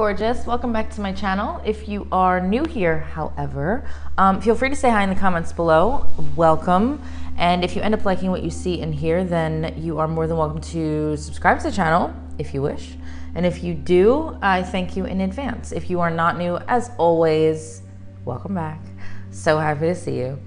gorgeous? Welcome back to my channel. If you are new here, however, feel free to say hi in the comments below. Welcome. And if you end up liking what you see and hear, then you are more than welcome to subscribe to the channel if you wish. And if you do, I thank you in advance. If you are not new, as always, welcome back. So happy to see you.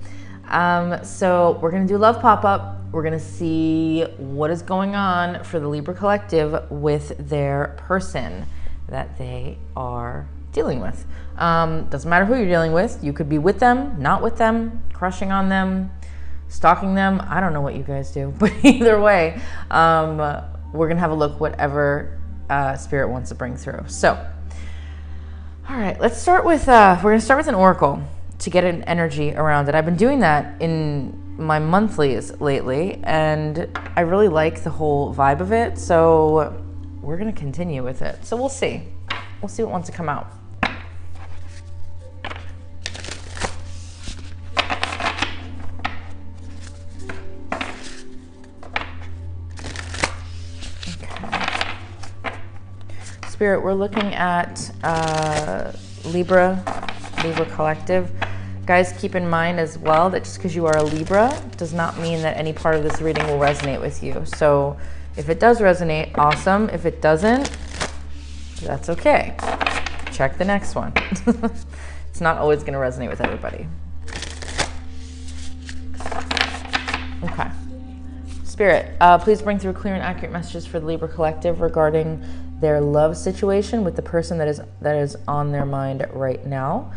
So we're gonna do love pop-up. We're gonna see what is going on for the Libra collective with their person that they are dealing with. Doesn't matter who you're dealing with. You could be with them, not with them, crushing on them, stalking them. I don't know what you guys do, but either way, we're gonna have a look whatever Spirit wants to bring through. So, all right, let's start with, we're gonna start with an oracle to get an energy around it. I've been doing that in my monthlies lately, and I really like the whole vibe of it, so we're gonna continue with it. So we'll see what wants to come out. Okay. Spirit, we're looking at Libra collective. Guys, keep in mind as well that just because you are a Libra does not mean that any part of this reading will resonate with you. So if it does resonate, awesome. If it doesn't, that's okay. Check the next one. It's not always going to resonate with everybody. Okay. Spirit, please bring through clear and accurate messages for the Libra collective regarding their love situation with the person that is on their mind right now.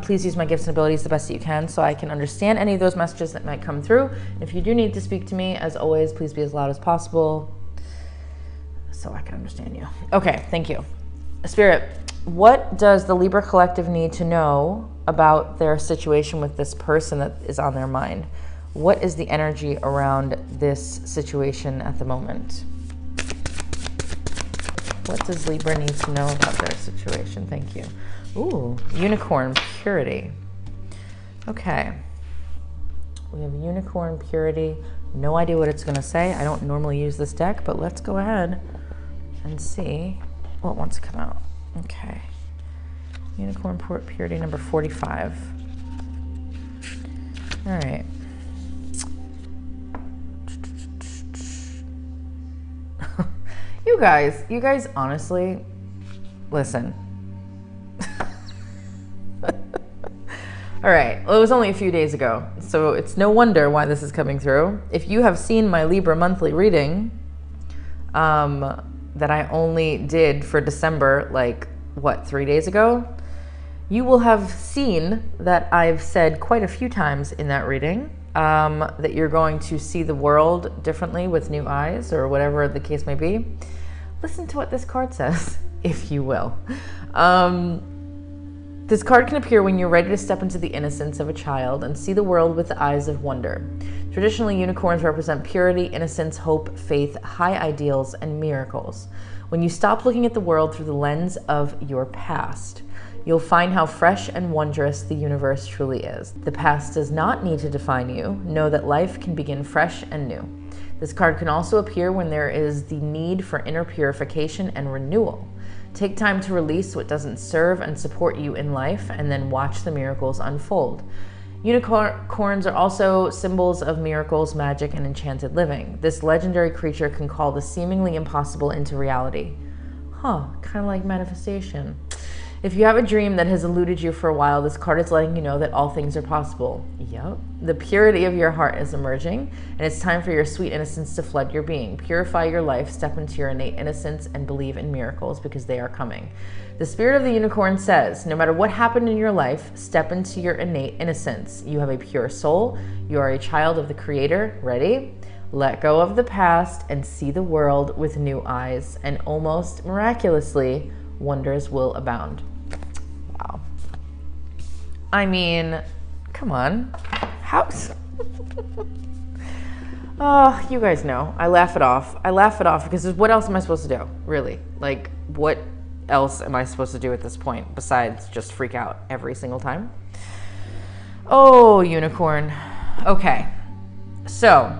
Please use my gifts and abilities the best that you can so I can understand any of those messages that might come through. If you do need to speak to me, as always, please be as loud as possible so I can understand you. Okay, thank you. Spirit, what does the Libra collective need to know about their situation with this person that is on their mind? What is the energy around this situation at the moment? What does Libra need to know about their situation? Thank you. Ooh, unicorn purity. Okay. We have unicorn purity. No idea what it's going to say. I don't normally use this deck, but let's go ahead and see what wants to come out. Okay. Unicorn purity number 45. All right. You guys honestly, listen. All right, well, it was only a few days ago, so it's no wonder why this is coming through. If you have seen my Libra monthly reading that I only did for December, like, what, 3 days ago? You will have seen that I've said quite a few times in that reading that you're going to see the world differently with new eyes, or whatever the case may be. Listen to what this card says, if you will. This card can appear when you're ready to step into the innocence of a child and see the world with the eyes of wonder. Traditionally, unicorns represent purity, innocence, hope, faith, high ideals, and miracles. When you stop looking at the world through the lens of your past, you'll find how fresh and wondrous the universe truly is. The past does not need to define you. Know that life can begin fresh and new. This card can also appear when there is the need for inner purification and renewal. Take time to release what doesn't serve and support you in life, and then watch the miracles unfold. Unicorns are also symbols of miracles, magic, and enchanted living. This legendary creature can call the seemingly impossible into reality. Kind of like manifestation. If you have a dream that has eluded you for a while, this card is letting you know that all things are possible. Yep. The purity of your heart is emerging, and it's time for your sweet innocence to flood your being. Purify your life, step into your innate innocence, and believe in miracles because they are coming. The spirit of the unicorn says, no matter what happened in your life, step into your innate innocence. You have a pure soul. You are a child of the Creator. Ready? Let go of the past and see the world with new eyes, and almost miraculously, wonders will abound. Wow. I mean, come on. Oh, you guys know. I laugh it off. I laugh it off because what else am I supposed to do? Really? Like, what else am I supposed to do at this point besides just freak out every single time? Oh, unicorn. Okay. So,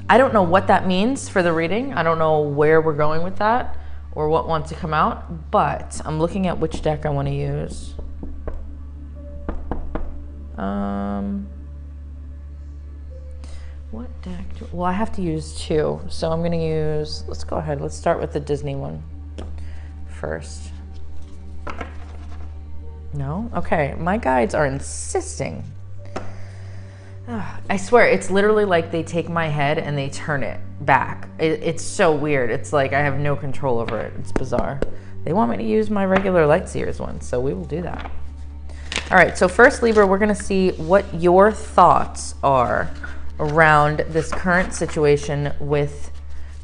I don't know what that means for the reading. I don't know where we're going with that or what wants to come out, but I'm looking at which deck I want to use. What deck? Well, I have to use two, so I'm going to use, let's go ahead. Let's start with the Disney one first. No? Okay, my guides are insisting. I swear, it's literally like they take my head and they turn it back. It's so weird. It's like I have no control over it. It's bizarre. They want me to use my regular Lightseers one, so we will do that. All right, so first, Libra, we're going to see what your thoughts are around this current situation with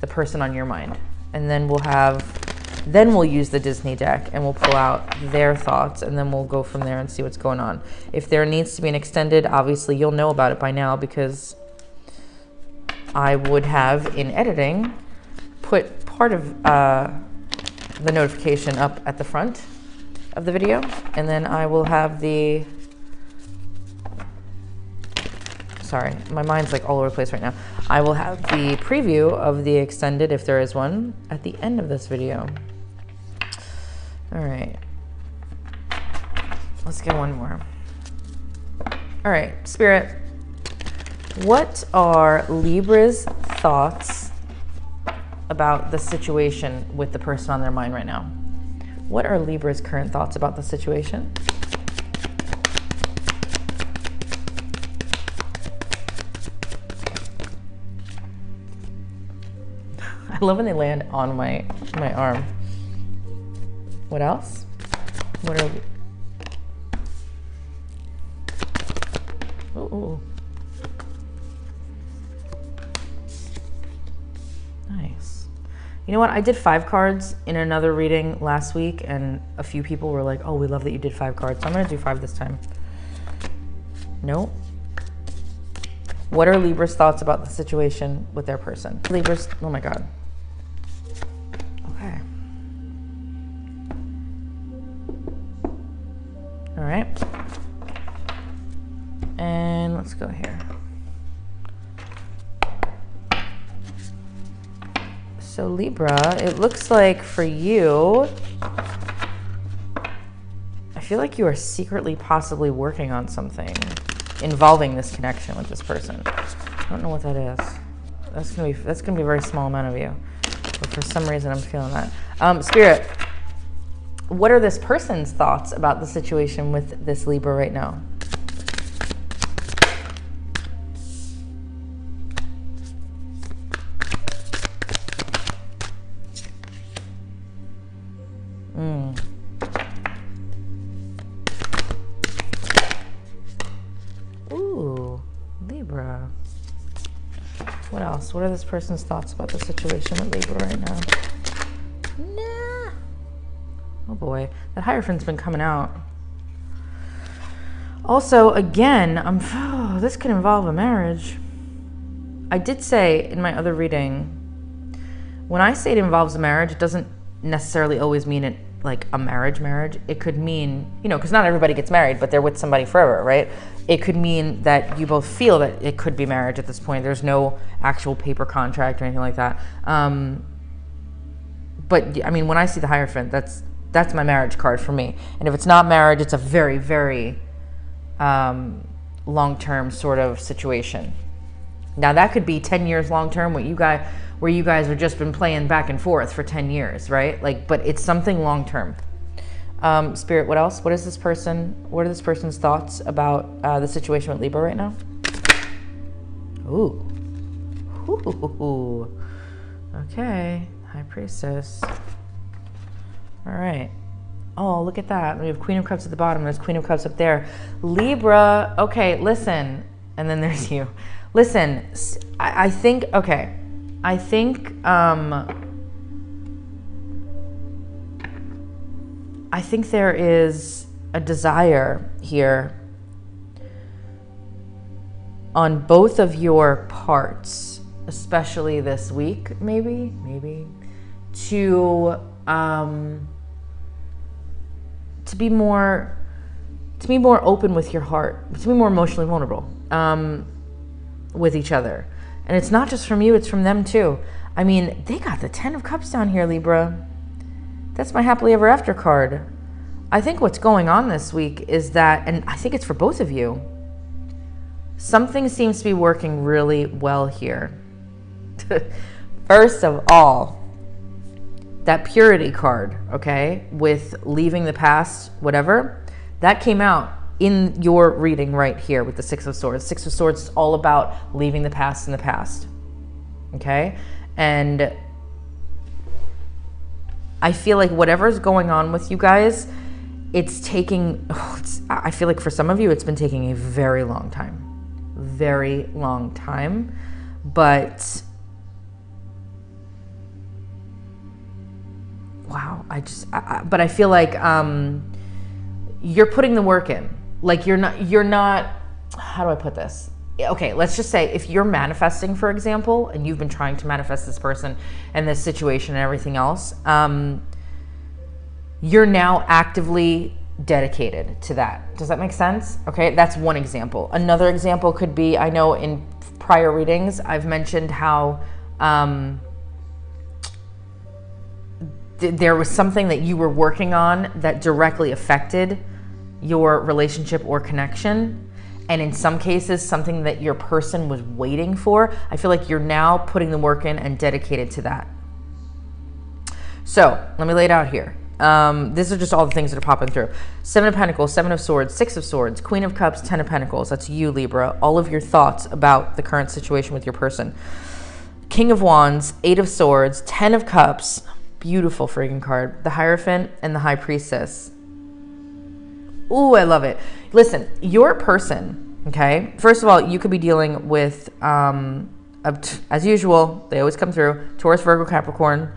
the person on your mind. And then we'll use the Disney deck and we'll pull out their thoughts, and then we'll go from there and see what's going on. If there needs to be an extended, obviously you'll know about it by now, because I would have, in editing, put part of the notification up at the front of the video, and then I will have the, sorry, my mind's like all over the place right now. I will have the preview of the extended, if there is one, at the end of this video. All right, let's get one more. All right, Spirit, what are Libra's thoughts about the situation with the person on their mind right now? What are Libra's current thoughts about the situation? I love when they land on my arm. What else? What are we? Ooh. Nice. You know what? I did 5 cards in another reading last week, and a few people were like, oh, we love that you did 5 cards. So I'm going to do 5 this time. Nope. What are Libra's thoughts about the situation with their person? Libra's, oh my God. Okay. All right. And let's go here. So Libra, it looks like for you, I feel like you are secretly possibly working on something involving this connection with this person. I don't know what that is. That's gonna be a very small amount of you, but for some reason I'm feeling that. Spirit, what are this person's thoughts about the situation with this Libra right now? Ooh, Libra. What else? What are this person's thoughts about the situation with Libra right now? Nah. Oh boy, that Hierophant's been coming out. Also, again, this could involve a marriage. I did say in my other reading, when I say it involves a marriage, it doesn't necessarily always mean it like a marriage. It could mean, you know, because not everybody gets married, but they're with somebody forever, right? It could mean that you both feel that it could be marriage at this point. There's no actual paper contract or anything like that. But I mean, when I see the Hierophant, that's my marriage card for me. And if it's not marriage, it's a very, very long-term sort of situation. Now that could be 10 years long-term, where you guys have just been playing back and forth for 10 years, right? Like, but it's something long-term. Spirit, what else? What are this person's thoughts about the situation with Libra right now? Ooh. Ooh. Okay, High Priestess. All right. Oh, look at that. We have Queen of Cups at the bottom. There's Queen of Cups up there. Libra, okay, listen. And then there's you. Listen, I think there is a desire here on both of your parts, especially this week, maybe, to be more open with your heart, to be more emotionally vulnerable with each other. And it's not just from you, it's from them too. I mean, they got the 10 of Cups down here, Libra. That's my happily ever after card. I think what's going on this week is that, and I think it's for both of you, something seems to be working really well here. First of all, that purity card, okay, with leaving the past, whatever, that came out in your reading right here with the Six of Swords. Six of Swords is all about leaving the past in the past, okay? And I feel like whatever's going on with you guys, it's taking, I feel like for some of you, it's been taking a very long time. Very long time. But, wow, but I feel like you're putting the work in. Like you're not, how do I put this? Okay, let's just say if you're manifesting, for example, and you've been trying to manifest this person and this situation and everything else, you're now actively dedicated to that. Does that make sense? Okay, that's one example. Another example could be, I know in prior readings, I've mentioned how there was something that you were working on that directly affected your relationship or connection. And in some cases, something that your person was waiting for. I feel like you're now putting the work in and dedicated to that. So let me lay it out here. These are just all the things that are popping through. Seven of Pentacles, Seven of Swords, Six of Swords, Queen of Cups, Ten of Pentacles. That's you, Libra. All of your thoughts about the current situation with your person. King of Wands, Eight of Swords, Ten of Cups. Beautiful freaking card. The Hierophant and the High Priestess. Ooh, I love it. Listen, your person, okay, first of all, you could be dealing with, as usual, they always come through, Taurus, Virgo, Capricorn.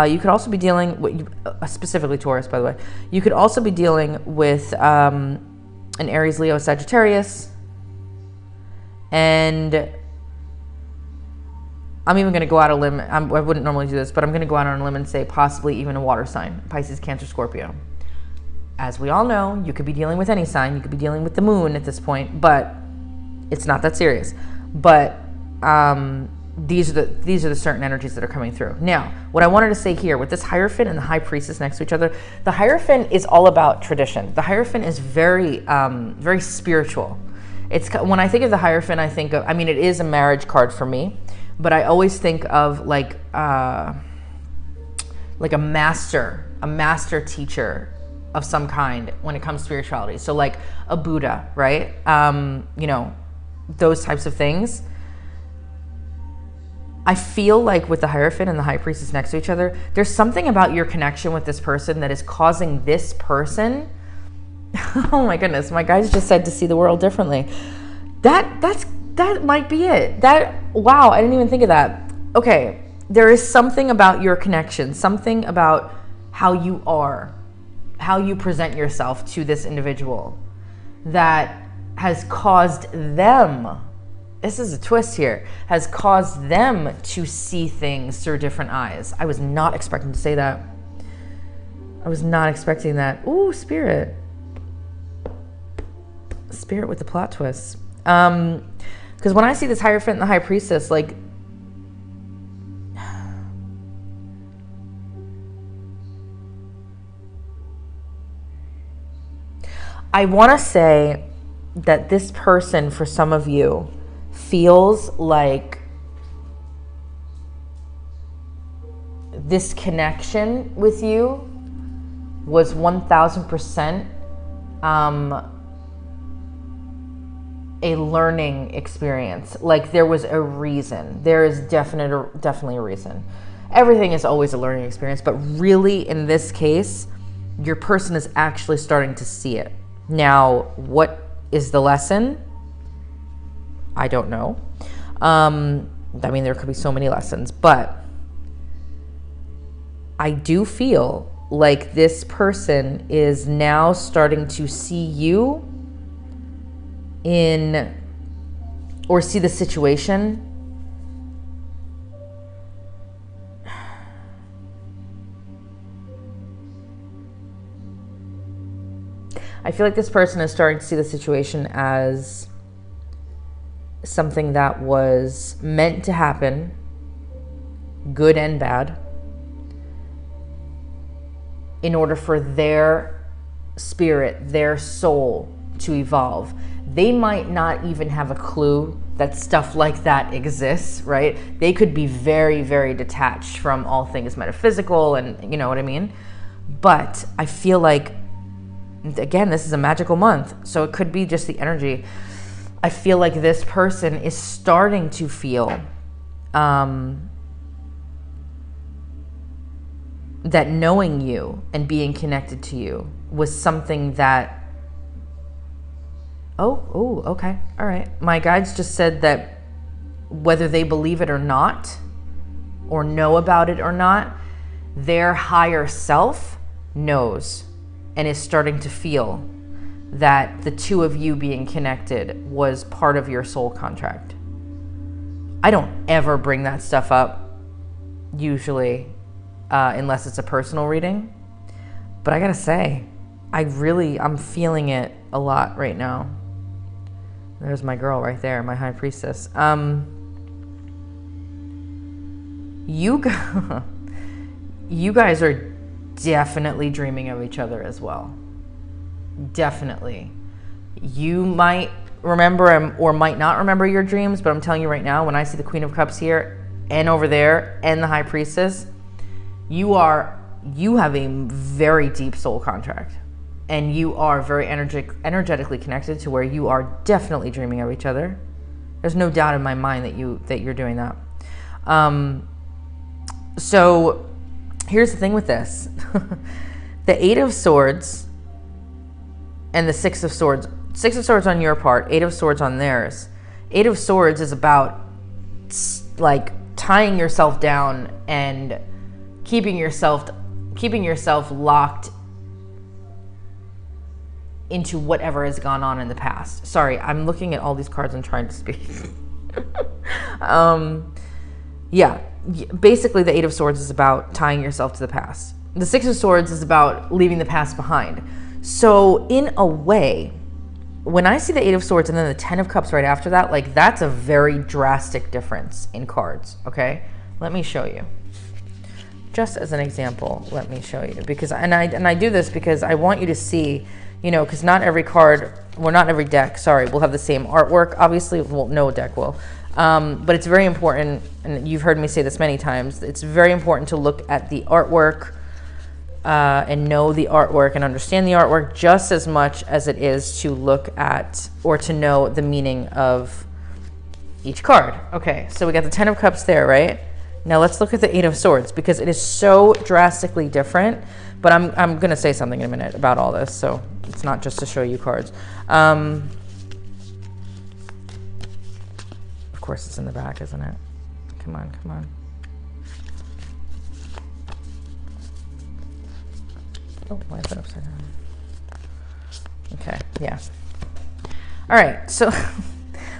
You could also be dealing with, specifically Taurus, by the way. You could also be dealing with an Aries, Leo, Sagittarius. And I'm even going to go out on a limb. I wouldn't normally do this, but I'm going to go out on a limb and say possibly even a water sign, Pisces, Cancer, Scorpio. As we all know, you could be dealing with any sign. You could be dealing with the moon at this point, but it's not that serious. But these are the certain energies that are coming through. Now, what I wanted to say here with this Hierophant and the High Priestess next to each other, the Hierophant is all about tradition. The Hierophant is very, very spiritual. It's when I think of the Hierophant, I think of, I mean, it is a marriage card for me, but I always think of like a master teacher of some kind when it comes to spirituality. So like a Buddha, right? You know, those types of things. I feel like with the Hierophant and the High Priestess next to each other, there's something about your connection with this person that is causing this person, oh my goodness, my guys just said to see the world differently. That might be it. Wow, I didn't even think of that. Okay, there is something about your connection, something about how you are, how you present yourself to this individual that has caused them, this is a twist here, has caused them to see things through different eyes. I was not expecting to say that. I was not expecting that. Ooh, Spirit. Spirit with the plot twists. Because when I see this Hierophant and the High Priestess, like, I want to say that this person, for some of you, feels like this connection with you was 1000% a learning experience. Like there was a reason. There is definitely a reason. Everything is always a learning experience, but really in this case, your person is actually starting to see it. Now, what is the lesson? I don't know. I mean, there could be so many lessons, but I do feel like this person is now starting to see you in, or see the situation I feel like this person is starting to see the situation as something that was meant to happen, good and bad. in order for their spirit, their soul to evolve. They might not even have a clue that stuff like that exists, right? They could be very, very detached from all things metaphysical, and you know what I mean? But I feel like, again, this is a magical month, so it could be just the energy. I feel like this person is starting to feel that knowing you and being connected to you was something that, okay, all right. My guides just said that whether they believe it or not, or know about it or not, their higher self knows and is starting to feel that the two of you being connected was part of your soul contract. I don't ever bring that stuff up, usually, unless it's a personal reading. But I gotta say, I'm feeling it a lot right now. There's my girl right there, my high priestess. You guys are definitely dreaming of each other as well. Definitely. You might remember or might not remember your dreams, but I'm telling you right now, when I see the Queen of Cups here and over there and the High Priestess, you have a very deep soul contract, and you are very energetically connected to where you are definitely dreaming of each other. There's no doubt in my mind that you're doing that. So here's the thing with this. The Eight of Swords and the Six of Swords. Six of Swords on your part, Eight of Swords on theirs. Eight of Swords is about like tying yourself down and keeping yourself locked into whatever has gone on in the past. Sorry, I'm looking at all these cards and trying to speak. Yeah, basically the Eight of Swords is about tying yourself to the past. The Six of Swords is about leaving the past behind. So in a way, when I see the Eight of Swords and then the Ten of Cups right after that, like that's a very drastic difference in cards, okay? Let me show you. Just as an example, let me show you. Because I do this because I want you to see, you know, because not every card, well, not every deck, sorry, will have the same artwork. Obviously, well, no deck will. But it's very important, and you've heard me say this many times, it's very important to look at the artwork and know the artwork and understand the artwork just as much as it is to look at or to know the meaning of each card. Okay, so we got the Ten of Cups there, right? Now let's look at the Eight of Swords, because it is so drastically different. But I'm going to say something in a minute about all this, so it's not just to show you cards. Of course, it's in the back, isn't it? Come on, come on. Oh, why is it upside down? Okay, yeah. All right, so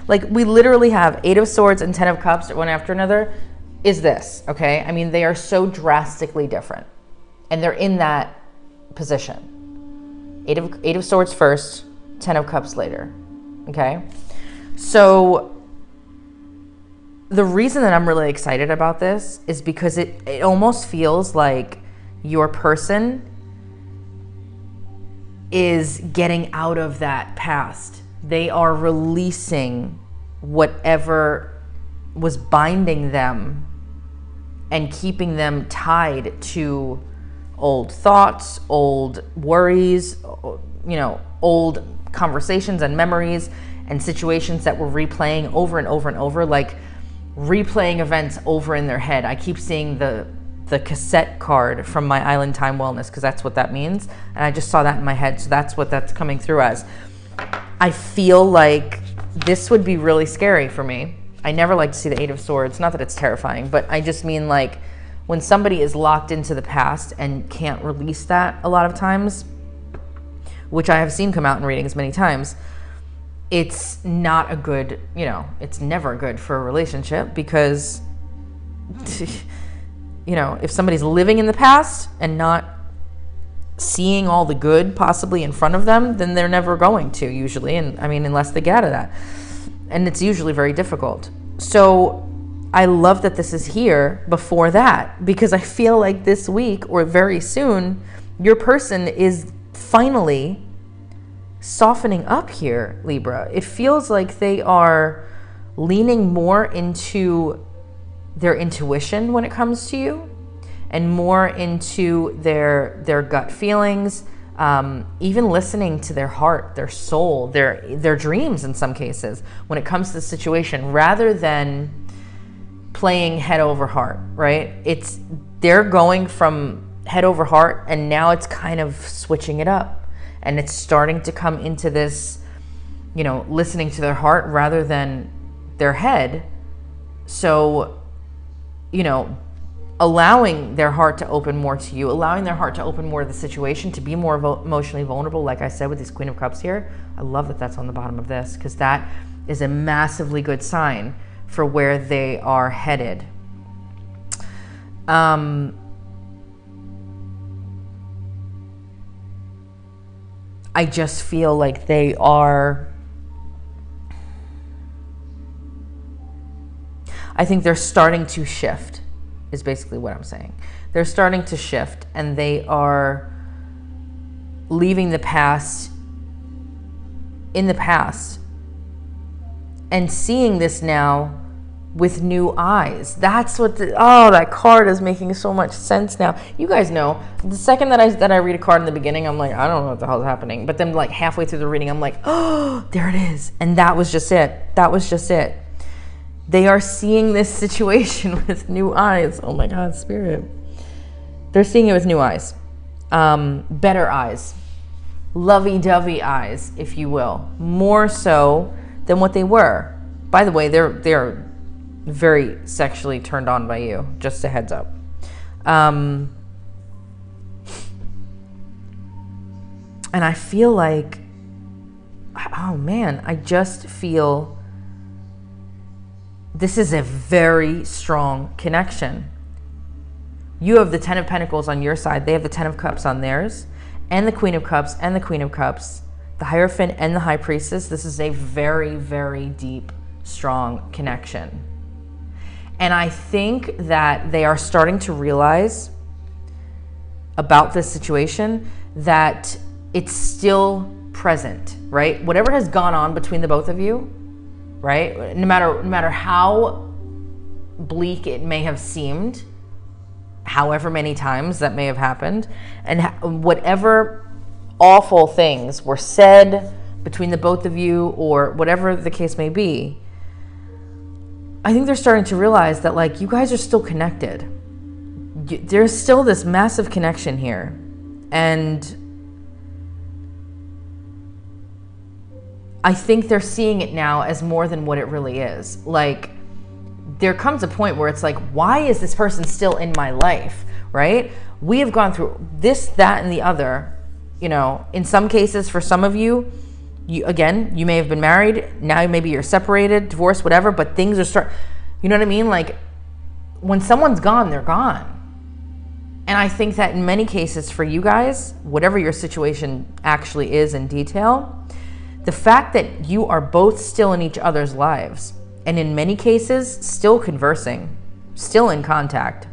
like we literally have Eight of Swords and Ten of Cups one after another. Is this, okay? I mean, they are so drastically different, and they're in that position. Eight of Swords first, Ten of Cups later, okay? So the reason that I'm really excited about this is because it almost feels like your person is getting out of that past. They are releasing whatever was binding them and keeping them tied to old thoughts, old worries, you know, old conversations and memories and situations that were replaying over and over and over, like replaying events over in their head. I keep seeing the cassette card from my Island Time Wellness, because that's what that means. And I just saw that in my head, so that's what that's coming through as. I feel like this would be really scary for me. I never like to see the Eight of Swords. Not that it's terrifying, but I just mean like when somebody is locked into the past and can't release that a lot of times, which I have seen come out in readings many times, it's not a good, you know, it's never good for a relationship, because, you know, if somebody's living in the past and not seeing all the good possibly in front of them, then they're never going to, usually. And I mean, unless they get out of that. And it's usually very difficult. So I love that this is here before that, because I feel like this week or very soon, your person is finally softening up here, Libra. It feels like they are leaning more into their intuition when it comes to you, and more into their gut feelings, even listening to their heart, their soul, their dreams in some cases when it comes to the situation, rather than playing head over heart, right? They're going from head over heart, and now it's kind of switching it up, and it's starting to come into this, listening to their heart rather than their head. So, allowing their heart to open more to you, allowing their heart to open more to the situation, to be more emotionally vulnerable, like I said with this Queen of Cups here. I love that that's on the bottom of this, because that is a massively good sign for where they are headed. I just feel like they are, I think they're starting to shift, is basically what I'm saying. They're starting to shift, and they are leaving the past in the past and seeing this now with new eyes. That's what that card is making so much sense now. You guys know, the second that I read a card in the beginning, I'm like, I don't know what the hell's happening. But then like halfway through the reading, I'm like, oh, there it is. And that was just it. That was just it. They are seeing this situation with new eyes. Oh my God, Spirit. They're seeing it with new eyes. Better eyes. Lovey-dovey eyes, if you will. More so than what they were. By the way, they're very sexually turned on by you. Just a heads up. And I feel like, oh man, I just feel this is a very strong connection. You have the Ten of Pentacles on your side. They have the Ten of Cups on theirs, and the Queen of Cups and the Queen of Cups, the Hierophant and the High Priestess. This is a very, very deep, strong connection. And I think that they are starting to realize about this situation that it's still present, right? Whatever has gone on between the both of you, right? No matter how bleak it may have seemed, however many times that may have happened, and whatever awful things were said between the both of you, or whatever the case may be, I think they're starting to realize that, like, you guys are still connected. There's still this massive connection here. And I think they're seeing it now as more than what it really is. Like, there comes a point where it's like, why is this person still in my life, right? We have gone through this, that, and the other. In some cases, for some of you, you may have been married, now maybe you're separated, divorced, whatever, but things are you know what I mean? Like, when someone's gone, they're gone. And I think that in many cases for you guys, whatever your situation actually is in detail, the fact that you are both still in each other's lives, and in many cases, still conversing, still in contact,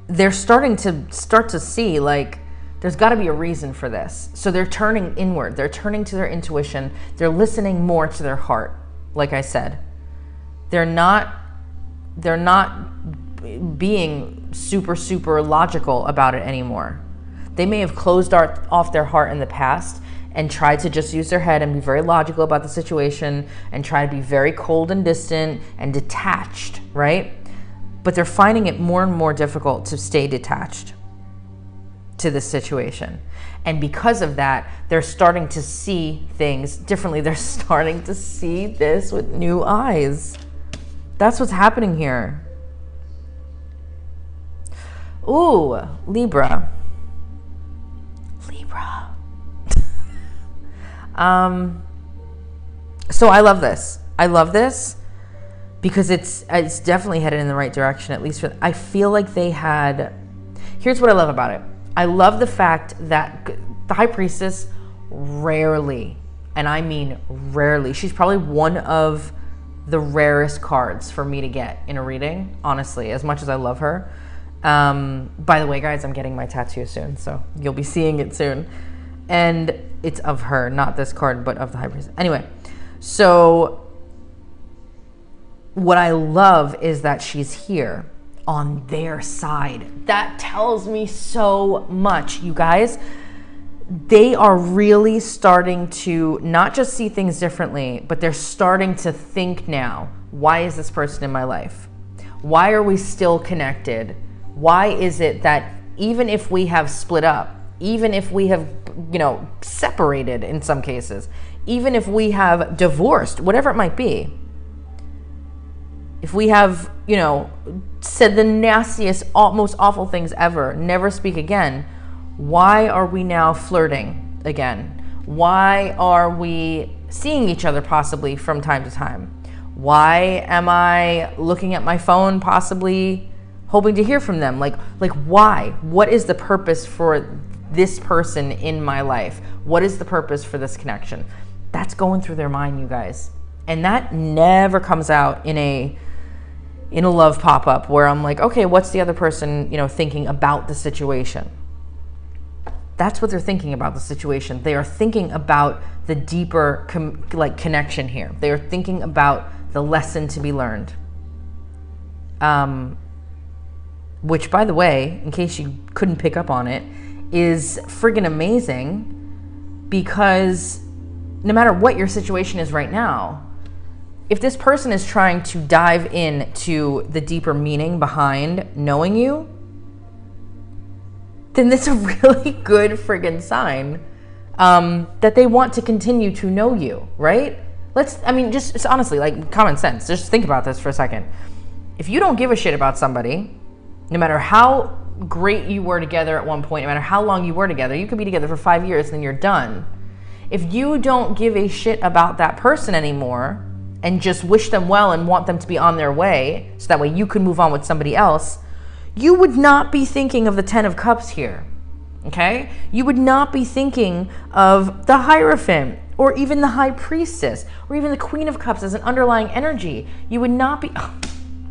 they're starting to see, like, there's got to be a reason for this. So they're turning inward. They're turning to their intuition. They're listening more to their heart. Like I said, they're not being super logical about it anymore. They may have closed off their heart in the past and tried to just use their head and be very logical about the situation and try to be very cold and distant and detached, right? But they're finding it more and more difficult to stay detached to this situation. And because of that, they're starting to see things differently. They're starting to see this with new eyes. That's what's happening here. Ooh, Libra. So I love this. I love this because it's definitely headed in the right direction, at least I feel like they had, here's what I love about it. I love the fact that the High Priestess rarely, and I mean rarely, she's probably one of the rarest cards for me to get in a reading, honestly, as much as I love her. By the way, guys, I'm getting my tattoo soon, so you'll be seeing it soon. And it's of her, not this card, but of the High Priestess. Anyway, so what I love is that she's here on their side. That tells me so much, you guys. They are really starting to not just see things differently, but they're starting to think now, why is this person in my life? Why are we still connected? Why is it that even if we have split up, even if we have, separated in some cases, even if we have divorced, whatever it might be, if we have, said the nastiest, most awful things ever, never speak again, why are we now flirting again? Why are we seeing each other possibly from time to time? Why am I looking at my phone possibly hoping to hear from them? Like why? What is the purpose for this person in my life? What is the purpose for this connection? That's going through their mind, you guys. And that never comes out in a love pop-up where I'm like, okay, what's the other person, thinking about the situation? That's what they're thinking about the situation. They are thinking about the deeper connection here. They are thinking about the lesson to be learned. Which, by the way, in case you couldn't pick up on it, is friggin' amazing, because no matter what your situation is right now, if this person is trying to dive into the deeper meaning behind knowing you, then that's a really good friggin' sign that they want to continue to know you, right? Just honestly, like common sense, just think about this for a second. If you don't give a shit about somebody, no matter how great you were together at one point, no matter how long you were together, you could be together for 5 years and then you're done. If you don't give a shit about that person anymore and just wish them well and want them to be on their way so that way you can move on with somebody else, you would not be thinking of the 10 of Cups here, okay? You would not be thinking of the Hierophant or even the High Priestess or even the Queen of Cups as an underlying energy. You would not be... Oh,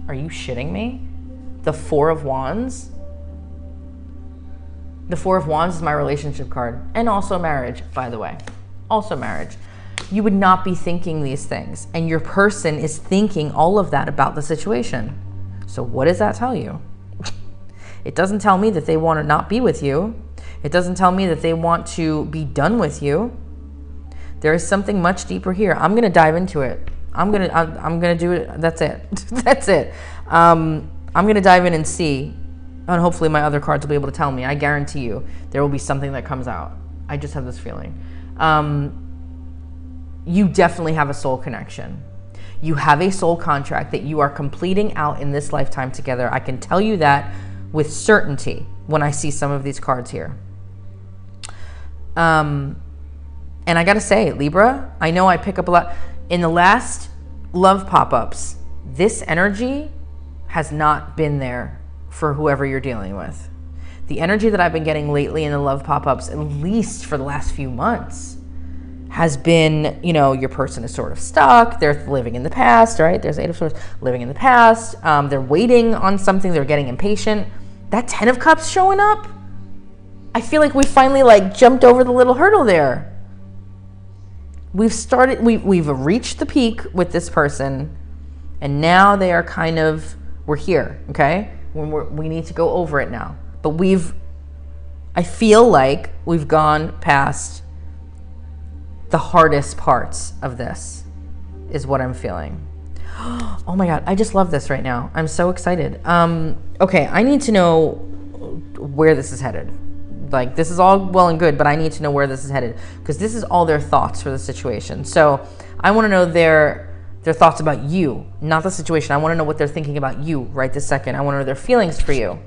are you shitting me? The Four of Wands? The Four of Wands is my relationship card, and also marriage, by the way. Also marriage. You would not be thinking these things, and your person is thinking all of that about the situation. So what does that tell you? It doesn't tell me that they want to not be with you. It doesn't tell me that they want to be done with you. There is something much deeper here. I'm gonna dive into it. I'm gonna do it. That's it. That's it. I'm gonna dive in and see, and hopefully my other cards will be able to tell me. I guarantee you there will be something that comes out. I just have this feeling. You definitely have a soul connection. You have a soul contract that you are completing out in this lifetime together. I can tell you that with certainty when I see some of these cards here. And I gotta say, Libra, I know I pick up a lot. In the last love pop-ups, this energy has not been there for whoever you're dealing with. The energy that I've been getting lately in the love pop-ups, at least for the last few months, has been, your person is sort of stuck. They're living in the past, right? There's Eight of Swords, living in the past. They're waiting on something. They're getting impatient. That 10 of Cups showing up, I feel like we finally jumped over the little hurdle there. We've reached the peak with this person, and now they are we're here, okay? We need to go over it now. But I feel like we've gone past the hardest parts of this, is what I'm feeling. Oh my God, I just love this right now. I'm so excited. Okay, I need to know where this is headed. This is all well and good, but I need to know where this is headed, because this is all their thoughts for the situation. So I want to know their thoughts about you, not the situation. I want to know what they're thinking about you right this second. I want to know their feelings for you.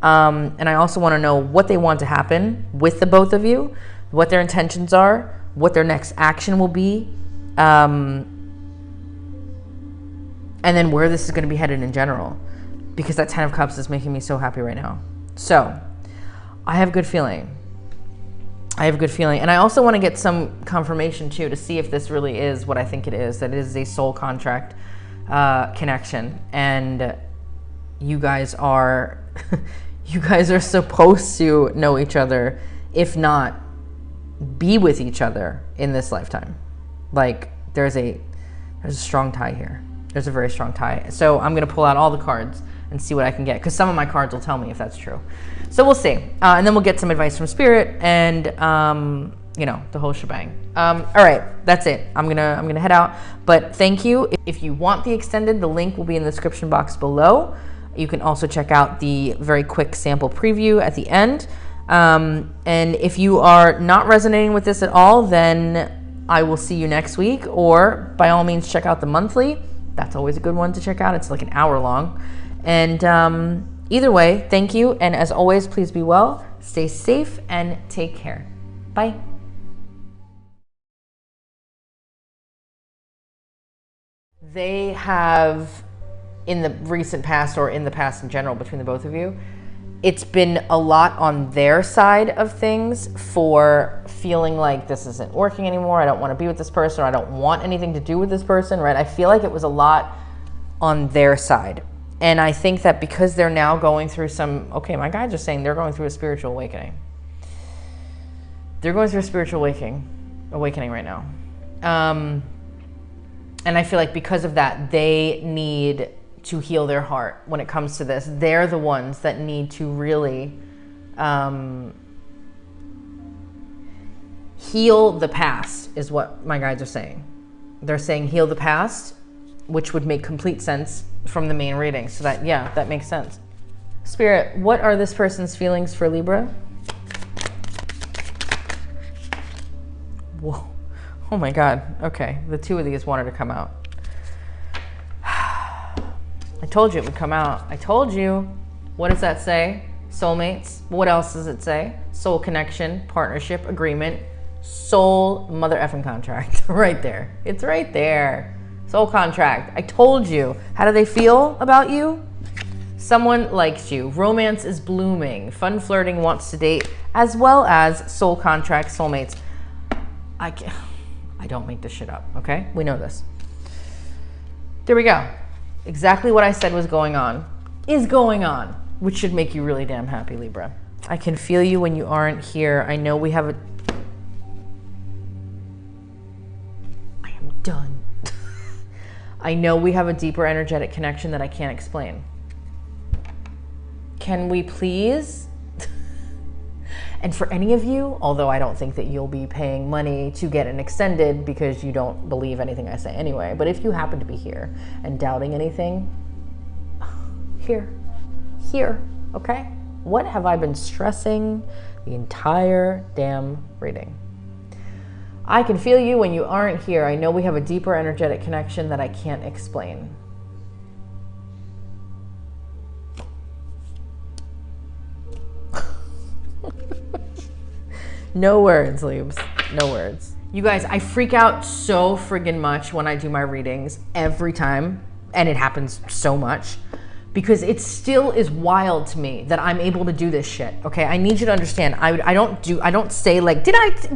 And I also want to know what they want to happen with the both of you, what their intentions are, what their next action will be, and then where this is going to be headed in general, because that 10 of Cups is making me so happy right now. So I have a good feeling. And I also want to get some confirmation too, to see if this really is what I think it is, that it is a soul contract connection, and you guys are you guys are supposed to know each other, if not be with each other in this lifetime. Like there's a strong tie here. There's a very strong tie. So I'm gonna pull out all the cards and see what I can get, because some of my cards will tell me if that's true. So we'll see, and then we'll get some advice from Spirit, and you know, the whole shebang. All right, that's it. I'm gonna head out, but thank you. If you want the extended, the link will be in the description box below. You can also check out the very quick sample preview at the end. And if you are not resonating with this at all, then I will see you next week, or by all means check out the monthly. That's always a good one to check out. It's like an hour long. And either way, thank you. And as always, please be well, stay safe, and take care. Bye. They have, in the recent past, or in the past in general, between the both of you, it's been a lot on their side of things for feeling like this isn't working anymore. I don't want to be with this person, or I don't want anything to do with this person, right? I feel like it was a lot on their side. And I think that because they're now going through some, okay, my guides are saying they're going through a spiritual awakening. They're going through a spiritual awakening right now. And I feel like because of that, they need to heal their heart when it comes to this. They're the ones that need to really heal the past, is what my guides are saying. They're saying heal the past, which would make complete sense from the main reading. So that, yeah, that makes sense. Spirit, what are this person's feelings for Libra? Whoa. Oh my God. Okay. The two of these wanted to come out. I told you it would come out. I told you. What does that say? Soulmates. What else does it say? Soul connection, partnership, agreement, soul mother effing contract. Right there. It's right there. Soul contract. I told you. How do they feel about you? Someone likes you. Romance is blooming. Fun flirting, wants to date, as well as soul contract, soulmates. I don't make this shit up, okay? We know this. There we go. Exactly what I said was going on is going on, which should make you really damn happy, Libra. I can feel you when you aren't here. I know we have a... I am done. I know we have a deeper energetic connection that I can't explain. Can we please? And for any of you, although I don't think that you'll be paying money to get an extended because you don't believe anything I say anyway, but if you happen to be here and doubting anything, here, okay? What have I been stressing the entire damn reading? I can feel you when you aren't here. I know we have a deeper energetic connection that I can't explain. No words, Libs. No words. You guys, I freak out so friggin' much when I do my readings every time, and it happens so much, because it still is wild to me that I'm able to do this shit, okay? I need you to understand. I don't say like,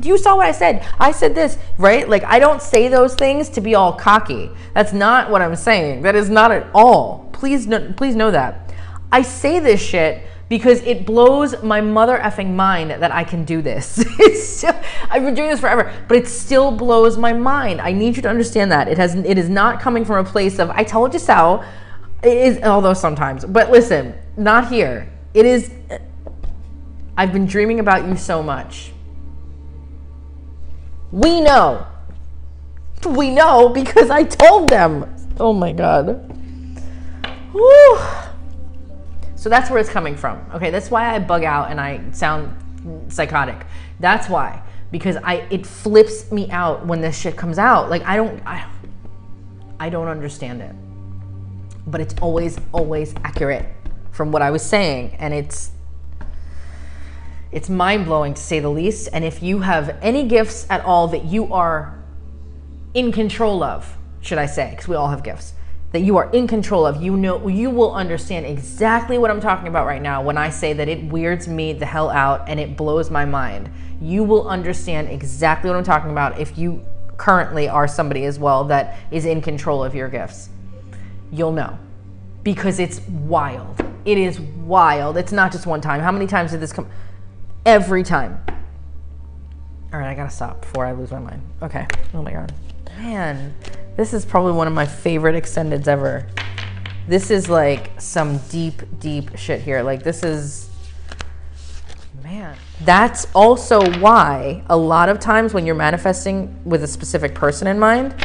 you saw what I said? I said this, right? Like, I don't say those things to be all cocky. That's not what I'm saying. That is not at all. Please know that. I say this shit because it blows my mother effing mind that I can do this. I've been doing this forever, but it still blows my mind. I need you to understand that. It is not coming from a place of, I told you so. It is, although sometimes, but listen, not here. It is, I've been dreaming about you so much. We know because I told them. Oh my God. Whew. So that's where it's coming from. Okay, that's why I bug out and I sound psychotic. That's why, because it flips me out when this shit comes out. Like I don't understand it, but it's always accurate from what I was saying, and it's mind-blowing to say the least. And if you have any gifts at all that you are in control of, should I say, because we all have gifts that you are in control of, you will understand exactly what I'm talking about right now when I say that it weirds me the hell out and it blows my mind. You will understand exactly what I'm talking about if you currently are somebody as well that is in control of your gifts. you'll know. Because it's wild. It is wild. It's not just one time. How many times did this come? Every time. All right, I gotta stop before I lose my mind. Okay. Oh my God. Man, this is probably one of my favorite extendeds ever. This is like some deep, deep shit here. Like this is, man. That's also why a lot of times when you're manifesting with a specific person in mind,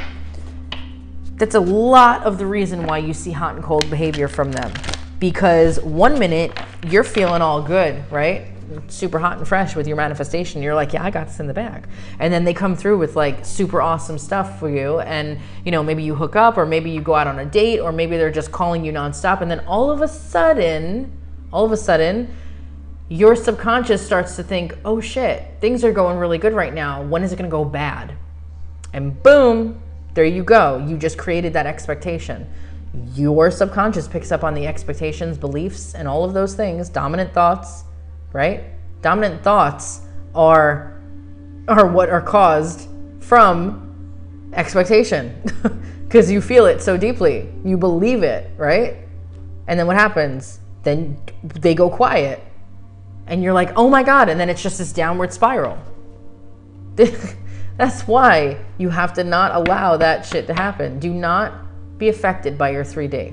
that's a lot of the reason why you see hot and cold behavior from them. Because one minute you're feeling all good, right? Super hot and fresh with your manifestation. You're like, yeah, I got this in the bag. And then they come through with like super awesome stuff for you. And you know, maybe you hook up, or maybe you go out on a date, or maybe they're just calling you nonstop. And then all of a sudden, your subconscious starts to think, oh shit, things are going really good right now. When is it gonna go bad? And boom, there you go. You just created that expectation. Your subconscious picks up on the expectations, beliefs, and all of those things, dominant thoughts, right? Dominant thoughts are what are caused from expectation because you feel it so deeply. You believe it, right? And then what happens? Then they go quiet and you're like, oh my God. And then it's just this downward spiral. That's why you have to not allow that shit to happen. Do not be affected by your 3D.